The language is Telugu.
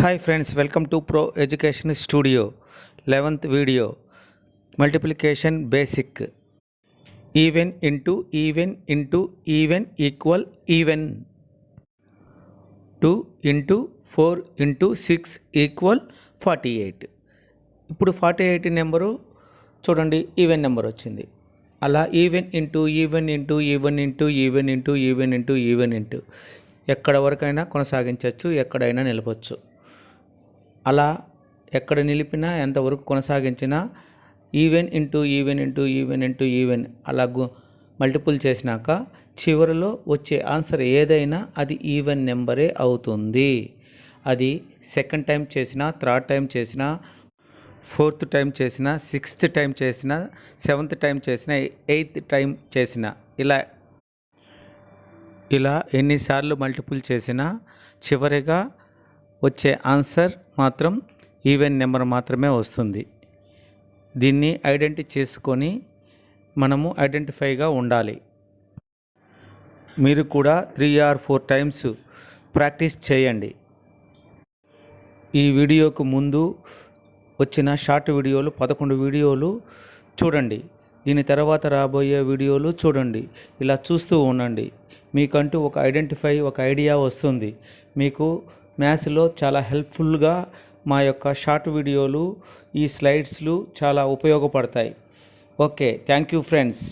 Hi friends, welcome to Pro Education Studio 11th video. Multiplication basic. Even into even into even equal even. 2 into 4 into 6 equal 48. ఇప్పుడు 48 నెంబరు చూడండి ఈవెన్ నెంబర్ వచ్చింది. అలా even into even into even into even into even into even into ఎక్కడ వరకైనా కొనసాగించవచ్చు, ఎక్కడైనా నిలపచ్చు. అలా ఎక్కడ నిలిపినా ఎంతవరకు కొనసాగించినా even into even into even into even అలా మల్టిపుల్ చేసినాక చివరిలో వచ్చే ఆన్సర్ ఏదైనా అది ఈవెన్ నెంబరే అవుతుంది. అది సెకండ్ టైం చేసినా, థర్డ్ టైం చేసినా, ఫోర్త్ టైం చేసినా, సిక్స్త్ టైం చేసినా, సెవెంత్ టైం చేసినా, ఎయిత్ టైం చేసినా ఇలా ఎన్నిసార్లు మల్టిపుల్ చేసినా చివరిగా వచ్చే ఆన్సర్ మాత్రం ఈవెన్ నెంబర్ మాత్రమే వస్తుంది. దీన్ని ఐడెంటిఫై చేసుకొని మనము ఐడెంటిఫైగా ఉండాలి. మీరు కూడా 3 or 4 టైమ్స్ ప్రాక్టీస్ చేయండి. ఈ వీడియోకు ముందు వచ్చిన షార్ట్ వీడియోలు 11 వీడియోలు చూడండి. దీని తర్వాత రాబోయే వీడియోలు చూడండి. ఇలా చూస్తూ ఉండండి. మీకంటూ ఒక ఐడియా వస్తుంది. మీకు మ్యాథ్స్లో చాలా హెల్ప్ఫుల్గా మా యొక్క షార్ట్ వీడియోలు, ఈ స్లైడ్స్లు చాలా ఉపయోగపడతాయి. Okay, thank you friends.